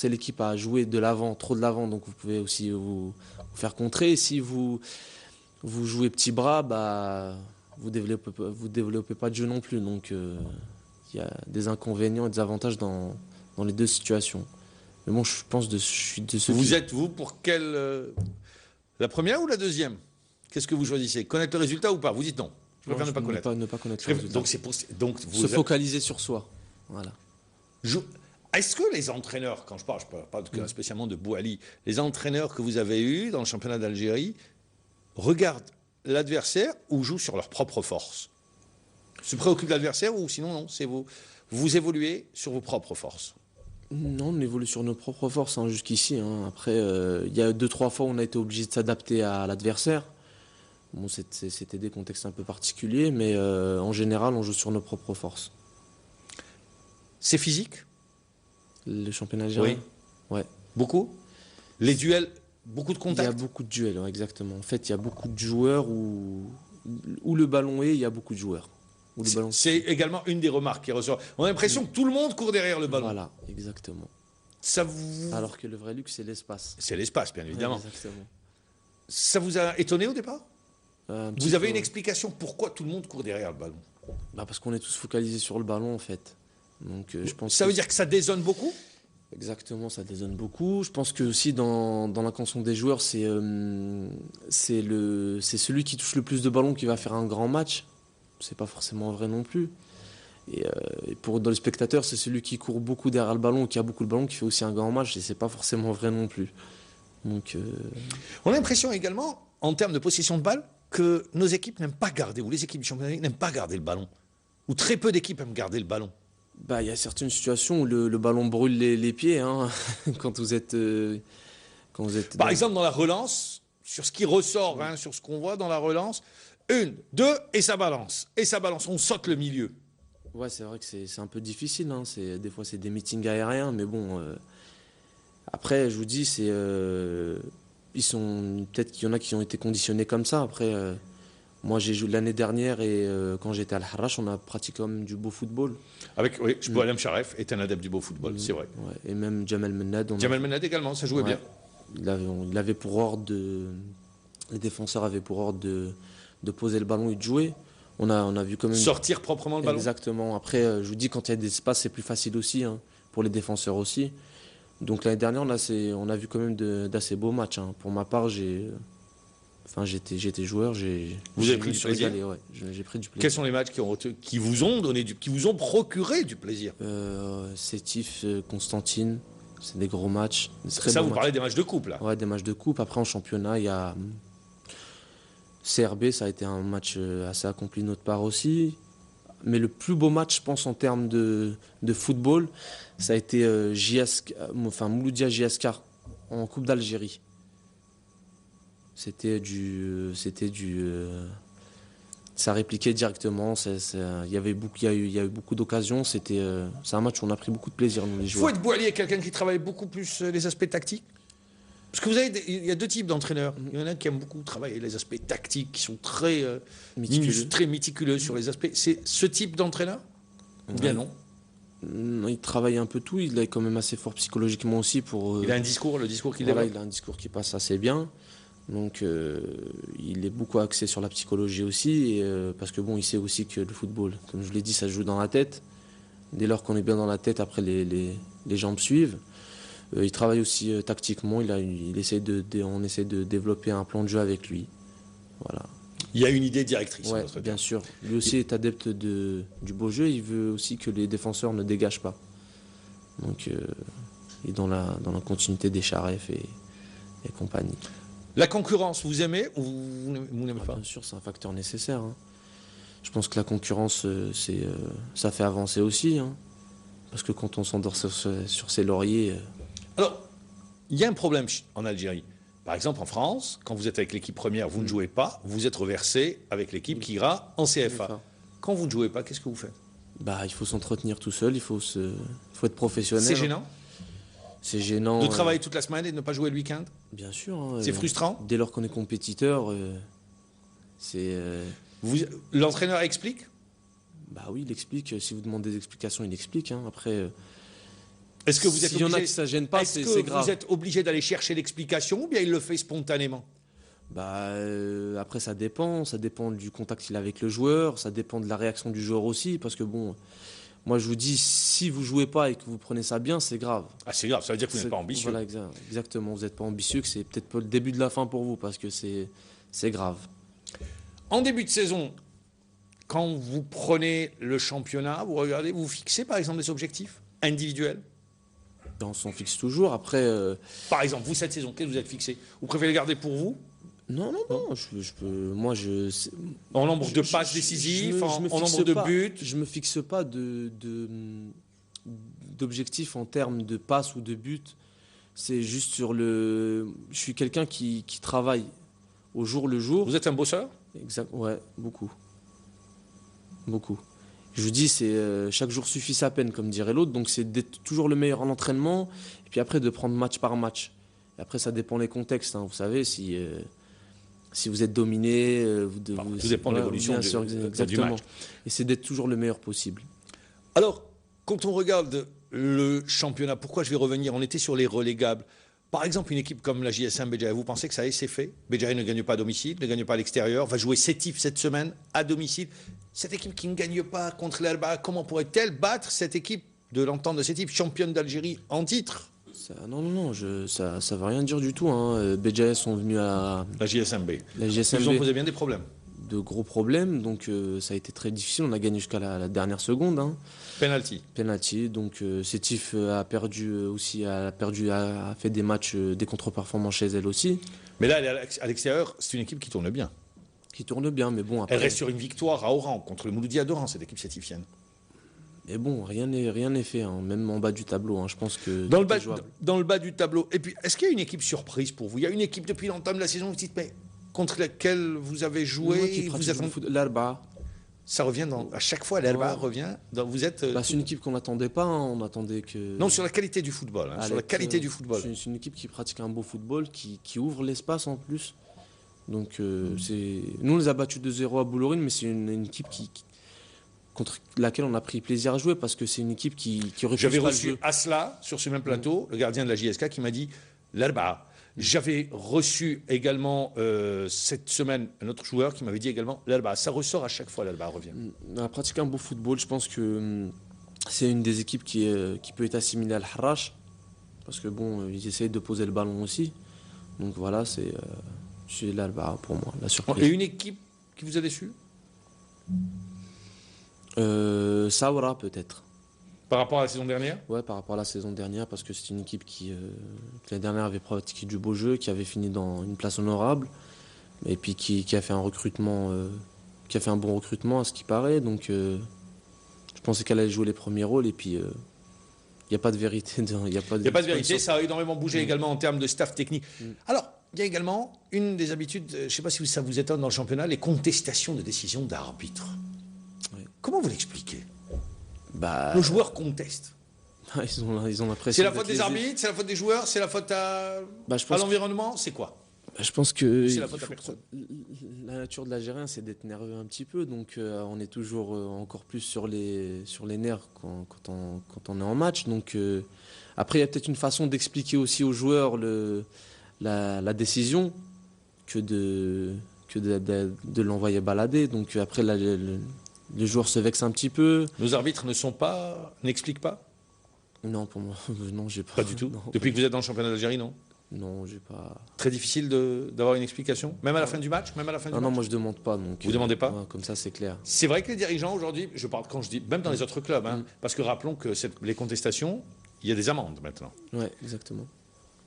l'équipe à jouer de l'avant, trop de l'avant, donc vous pouvez aussi vous faire contrer. Et si vous jouez petit bras, bah vous développez pas de jeu non plus. Donc il y a des inconvénients et des avantages dans les deux situations. Mais bon, je suis de ceux Vous êtes, vous, pour quelle... la première ou la deuxième? Qu'est-ce que vous choisissez? Connaître le résultat ou pas? Vous dites non. Je préfère ne pas connaître. Ne pas connaître le résultat. Donc, donc vous Se focaliser sur soi. Voilà. Est-ce que les entraîneurs, quand je parle pas spécialement de Bouali, les entraîneurs que vous avez eus dans le championnat d'Algérie regardent l'adversaire ou jouent sur leur propre force? Se préoccupent de l'adversaire ou sinon non, c'est vous évoluez sur vos propres forces? Non, on évolue sur nos propres forces hein, jusqu'ici. Hein. Après, il y a 2-3 fois où on a été obligé de s'adapter à l'adversaire. Bon, c'était des contextes un peu particuliers, mais en général, on joue sur nos propres forces. C'est physique? Le championnat algérien? Oui. Ouais. Beaucoup? Les duels, beaucoup de Il y contacts? a beaucoup de duels, ouais, exactement. En fait, il y a beaucoup de joueurs où le ballon est, il y a beaucoup de joueurs. C'est également une des remarques qui ressort. On a l'impression que tout le monde court derrière le ballon. Voilà, exactement. Ça vous... Alors que le vrai luxe, c'est l'espace. C'est l'espace, bien évidemment. Exactement. Ça vous a étonné au départ? Vous avez une peu, explication pourquoi tout le monde court derrière le ballon? parce qu'on est tous focalisés sur le ballon, en fait. Donc, je pense ça veut dire que ça dézone beaucoup? Exactement, ça dézone beaucoup. Je pense que aussi dans l'inconscient des joueurs, c'est celui qui touche le plus de ballons qui va faire un grand match. C'est pas forcément vrai non plus. Et dans le spectateur, c'est celui qui court beaucoup derrière le ballon, qui a beaucoup de ballon, qui fait aussi un grand match. Et c'est pas forcément vrai non plus. Donc, on a l'impression également, en termes de possession de balle, que nos équipes n'aiment pas garder, ou les équipes du championnat n'aiment pas garder le ballon. Ou très peu d'équipes aiment garder le ballon. Il y a certaines situations où le ballon brûle les pieds hein, quand vous êtes. Par exemple, dans la relance, sur ce qui ressort, hein, sur ce qu'on voit dans la relance, 1, 2, et ça balance. Et ça balance, on saute le milieu. Ouais, c'est vrai que c'est un peu difficile. Hein. Des fois, c'est des meetings aériens, mais bon. Après, je vous dis, peut-être qu'il y en a qui ont été conditionnés comme ça. Après, moi, j'ai joué l'année dernière et quand j'étais à Al-Harrach, on a pratiqué comme du beau football. Oui, Boualem Charef est un adepte du beau football, c'est vrai. Ouais, et même Jamal Mennad. Jamal Mennad également, ça jouait bien. Il avait pour ordre les défenseurs avaient pour ordre de poser le ballon et de jouer. On a vu quand même... Sortir proprement le ballon. Exactement. Après, je vous dis, quand il y a des espaces, c'est plus facile aussi, hein, pour les défenseurs aussi. Donc l'année dernière, on a vu quand même d'assez beaux matchs. Hein. Pour ma part, j'étais joueur. Vous avez pris du plaisir? Ouais, j'ai pris du plaisir. Quels sont les matchs qui vous ont procuré du plaisir? Sétif, Constantine, c'est des gros matchs. Ça, vous parlez des matchs de coupe, là? Ouais, des matchs de coupe. Après, en championnat, il y a CRB, ça a été un match assez accompli de notre part aussi. Mais le plus beau match, je pense, en termes de football, ça a été Mouloudia JSK en Coupe d'Algérie. Ça répliquait directement. Il y a eu beaucoup d'occasions. C'est un match où on a pris beaucoup de plaisir, nous, les joueurs. Fouad Bouali est quelqu'un qui travaille beaucoup plus les aspects tactiques? Parce que il y a deux types d'entraîneurs. Il y en a qui aiment beaucoup travailler les aspects tactiques, qui sont très méticuleux sur les aspects. C'est ce type d'entraîneur? Ou bien non? Il travaille un peu tout. Il est quand même assez fort psychologiquement aussi. Il a un discours, le discours qu'il développe. Voilà, il a un discours qui passe assez bien. Donc, il est beaucoup axé sur la psychologie aussi. Parce que bon, il sait aussi que le football, comme je l'ai dit, ça se joue dans la tête. Dès lors qu'on est bien dans la tête, après les jambes suivent. Il travaille aussi tactiquement. On essaie de développer un plan de jeu avec lui. Voilà. Il y a une idée directrice. Ouais, bien sûr. Lui aussi est adepte du beau jeu. Il veut aussi que les défenseurs ne dégagent pas. Donc, il est dans la continuité des Charef et compagnie. La concurrence, vous aimez ou vous n'aimez pas? Bien sûr, c'est un facteur nécessaire. Hein. Je pense que la concurrence, ça fait avancer aussi. Hein. Parce que quand on s'endort sur ses lauriers... Alors, il y a un problème en Algérie. Par exemple, en France, quand vous êtes avec l'équipe première, vous ne jouez pas, vous êtes reversé avec l'équipe qui ira en CFA. Quand vous ne jouez pas, qu'est-ce que vous faites? Il faut s'entretenir tout seul, il faut être professionnel. C'est gênant? C'est gênant. De travailler toute la semaine et de ne pas jouer le week-end? Bien sûr. Hein, c'est frustrant? Dès lors qu'on est compétiteur, L'entraîneur explique? Oui, il explique. Si vous demandez des explications, il explique. Hein. Après... Est-ce que vous êtes S'il y en a qui ça gêne pas, c'est grave. Vous êtes obligé d'aller chercher l'explication ou bien il le fait spontanément? Après, ça dépend du contact qu'il a avec le joueur, ça dépend de la réaction du joueur aussi, parce que bon, moi je vous dis, si vous jouez pas et que vous prenez ça bien, c'est grave. Ah, c'est grave, ça veut dire que vous n'êtes pas ambitieux. Voilà, exactement, vous n'êtes pas ambitieux, que c'est peut-être pas le début de la fin pour vous, parce que c'est grave. En début de saison, quand vous prenez le championnat, vous regardez, vous fixez par exemple des objectifs individuels? On s'en fixe toujours. Après, Par exemple, vous, cette saison, qu'est-ce que vous êtes fixé? Vous préférez le garder pour vous? non, je peux. Moi, En nombre de passes décisives, en nombre de buts? Je me fixe pas d'objectif en termes de passes ou de buts. C'est juste sur le. Je suis quelqu'un qui travaille au jour le jour. Vous êtes un bosseur? Exact. Ouais, beaucoup. Beaucoup. Je vous dis, c'est chaque jour suffit sa peine, comme dirait l'autre. Donc c'est d'être toujours le meilleur en entraînement, et puis après de prendre match par match. Et après, ça dépend des contextes. Hein. Vous savez, si vous êtes dominé, tout dépend de l'évolution du match. Et c'est d'être toujours le meilleur possible. Alors, quand on regarde le championnat, pourquoi je vais revenir? On était sur les relégables. Par exemple, une équipe comme la JSM Béjaïa, vous pensez que ça y est, c'est fait? Béjaïa ne gagne pas à domicile, ne gagne pas à l'extérieur, va jouer Sétif cette semaine à domicile. Cette équipe qui ne gagne pas contre l'Alba, comment pourrait-elle battre cette équipe de l'Entente de Sétif, championne d'Algérie en titre? Non, ça ne veut rien dire du tout. Hein. Béjaïa sont venus à la JSMB. Ils ont posé bien des problèmes. De gros problèmes, donc ça a été très difficile. On a gagné jusqu'à la dernière seconde. Hein. Penalty. Donc Sétif a perdu aussi, a fait des matchs, des contre-performances chez elle aussi. Mais là, à l'extérieur, c'est une équipe qui tourne bien. Qui tourne bien, mais bon. Après, elle reste sur une victoire à Oran contre le Mouloudia d'Oran, cette équipe sétifienne. Mais bon, rien n'est fait, hein, même en bas du tableau. Hein, je pense que dans le bas du tableau. Et puis, est-ce qu'il y a une équipe surprise pour vous? Il y a une équipe depuis l'entame de la saison, vous dites, mais contre laquelle vous avez joué, vous êtes l'Alba. Ça revient à chaque fois, l'Alba revient. Vous êtes. C'est une équipe qu'on n'attendait pas. Hein, on attendait que. Non, sur la qualité du football. Sur la qualité du football. C'est une équipe qui pratique un beau football, qui ouvre l'espace en plus. Donc, nous, on les a battus 2-0 à Boulorine, mais c'est une équipe contre laquelle on a pris plaisir à jouer parce que c'est une équipe qui refuse. J'avais reçu Asla sur ce même plateau, le gardien de la JSK, qui m'a dit l'Alba. J'avais reçu également cette semaine un autre joueur qui m'avait dit également l'Alba. Ça ressort à chaque fois, l'Alba revient. On a pratiqué un beau football. Je pense que c'est une des équipes qui peut être assimilée à l'Harrach parce que bon, ils essayent de poser le ballon aussi. Donc voilà, c'est l'Alba pour moi, la surprise. Et une équipe qui vous a déçu? Saoura peut-être. Par rapport à la saison dernière? Ouais, par rapport à la saison dernière, parce que c'est une équipe qui l'année dernière avait pratiqué du beau jeu, qui avait fini dans une place honorable, et puis qui a fait un recrutement, qui a fait un bon recrutement à ce qui paraît. Donc, je pensais qu'elle allait jouer les premiers rôles, et puis il n'y a pas de vérité. Il n'y a pas de vérité. Ça a énormément bougé également en termes de staff technique. Alors, il y a également une des habitudes, je ne sais pas si ça vous étonne dans le championnat, les contestations de décisions d'arbitre. Oui. Comment vous l'expliquez? Nos joueurs contestent. Ils ont l'impression. C'est la faute des arbitres, c'est la faute des joueurs, c'est la faute à l'environnement, c'est quoi? Je pense que c'est la faute à personne. La nature de l'Algérien, c'est d'être nerveux un petit peu, donc on est toujours encore plus sur les nerfs quand on est en match. Donc après, il y a peut-être une façon d'expliquer aussi aux joueurs la décision que de l'envoyer balader. Donc après, les joueurs se vexent un petit peu. Nos arbitres n'expliquent pas? Non, pour moi, non, j'ai pas. Pas du tout. Non, depuis que vous êtes dans le championnat d'Algérie, non? Non, j'ai pas. Très difficile d'avoir une explication, même à la fin du match, Non, moi je demande pas. Donc, vous demandez pas? Comme ça, c'est clair. C'est vrai que les dirigeants aujourd'hui, même dans les autres clubs, hein, parce que rappelons que les contestations, il y a des amendes maintenant. Ouais, exactement.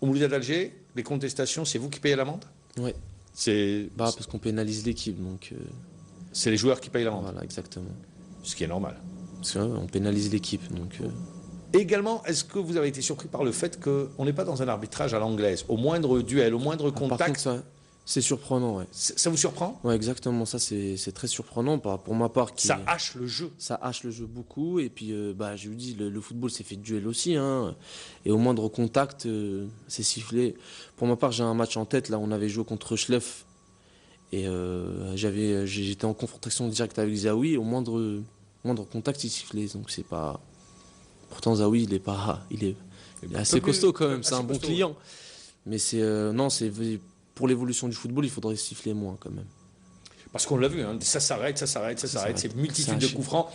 Au Mouloudia d'Alger, les contestations, c'est vous qui payez l'amende? Ouais. Parce qu'on pénalise l'équipe, donc. C'est les joueurs qui payent l'amende. Voilà, exactement. Ce qui est normal. Parce qu'on pénalise l'équipe, donc. Également, est-ce que vous avez été surpris par le fait qu'on n'est pas dans un arbitrage à l'anglaise? Au moindre duel, au moindre contact. Par contre, c'est surprenant, ouais. Ça vous surprend? Ouais, exactement. Ça, c'est très surprenant pour ma part. Ça hache le jeu. Ça hache le jeu beaucoup. Et puis, je vous dis, le football, c'est fait de duel aussi. Hein. Et au moindre contact, c'est sifflé. Pour ma part, j'ai un match en tête. Là, on avait joué contre Schleff. Et j'étais en confrontation directe avec Zawi. Au moindre contact, il sifflait. Donc, c'est pas. Pourtant, Zawi, il est assez costaud quand même. C'est un bon client. Mais pour l'évolution du football, il faudrait siffler moins quand même. Parce qu'on l'a vu, hein, ça s'arrête. C'est multitude de coups francs.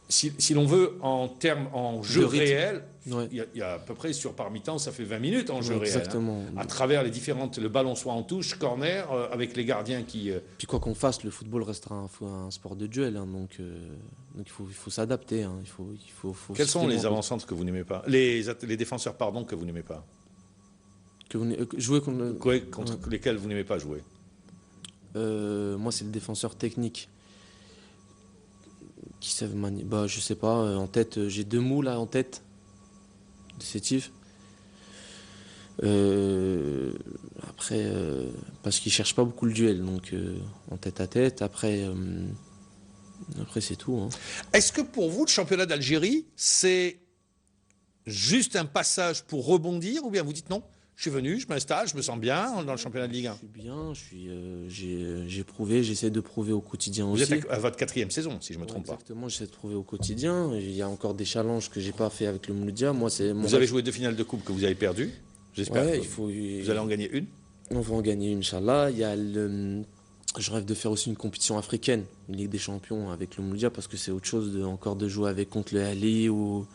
si l'on veut, en jeu réel, Ouais. il y a à peu près par mi-temps, ça fait 20 minutes en jeu réel. Exactement. À travers les différentes, le ballon soit en touche, corner, avec les gardiens qui. Puis quoi qu'on fasse, le football restera un sport de duel, hein, donc il faut s'adapter. Hein, Quels sont les avant-centres que vous n'aimez pas, les défenseurs, pardon, que vous n'aimez pas, jouer contre lesquels vous n'aimez pas jouer? moi, c'est le défenseur technique. Qui savent manier. Bah, je sais pas. En tête, j'ai 2 mous là en tête de Sétif. Après, parce qu'ils cherchent pas beaucoup le duel, donc en tête à tête. Après, c'est tout. Hein. Est-ce que pour vous, le championnat d'Algérie, c'est juste un passage pour rebondir, ou bien vous dites non, je suis venu, je m'installe, je me sens bien dans le championnat de Ligue 1? Je suis bien, j'ai prouvé, j'essaie de prouver au quotidien Vous aussi. êtes à votre 4e saison, si je ne me trompe pas. Exactement, j'essaie de prouver au quotidien. Il y a encore des challenges que j'ai pas fait avec le Mouloudia. Moi, Vous avez joué 2 finales de coupe que vous avez perdues. J'espère que vous allez en gagner une. On va en gagner une, Inch'Allah. Je rêve de faire aussi une compétition africaine, une Ligue des Champions avec le Mouloudia, parce que c'est autre chose encore de jouer avec contre le Ali ou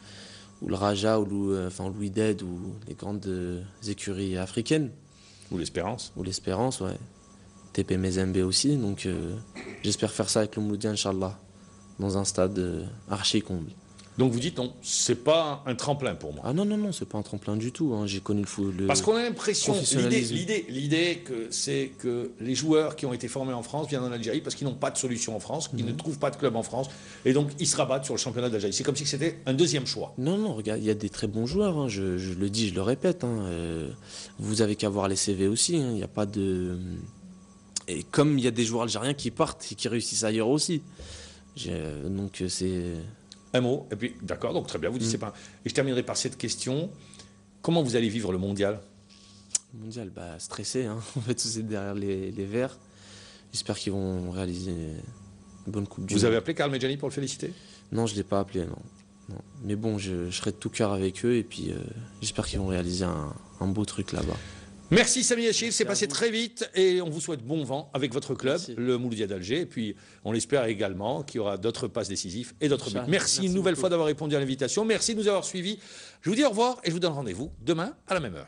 le Raja ou l'Ouided ou les grandes écuries africaines. Ou l'Espérance. Ou l'Espérance, ouais. TP Mezembe aussi. Donc j'espère faire ça avec le Mouloudia, Inch'Allah, dans un stade archi comble. Donc vous dites non, c'est pas un tremplin pour moi. Ah non, c'est pas un tremplin du tout. Hein. J'ai connu le foot. Parce qu'on a l'impression, l'idée c'est que les joueurs qui ont été formés en France viennent en Algérie parce qu'ils n'ont pas de solution en France, qu'ils ne trouvent pas de club en France, et donc ils se rabattent sur le championnat d'Algérie. C'est comme si c'était un deuxième choix. Non, regarde, il y a des très bons joueurs. Hein. Je le dis, je le répète. Hein. Vous avez qu'à voir les CV aussi. Hein. Il n'y a pas de. Et comme il y a des joueurs algériens qui partent et qui réussissent ailleurs aussi. Donc c'est. Un mot, et puis d'accord, donc très bien, vous dites c'est pas. Et je terminerai par cette question. Comment vous allez vivre le mondial? Le mondial, stressé, hein. On va tous être derrière les Verts. J'espère qu'ils vont réaliser une bonne Coupe du Monde. Vous avez appelé Karl Medjani pour le féliciter? Non, je ne l'ai pas appelé, non. Mais bon, je serai de tout cœur avec eux et puis j'espère qu'ils vont réaliser un beau truc là-bas. Merci Samy Achille, c'est passé très vite et on vous souhaite bon vent avec votre club, Merci. le Mouloudia d'Alger. Et puis on l'espère également qu'il y aura d'autres passes décisives et d'autres buts. Merci une nouvelle fois d'avoir répondu à l'invitation. Merci de nous avoir suivis. Je vous dis au revoir et je vous donne rendez-vous demain à la même heure.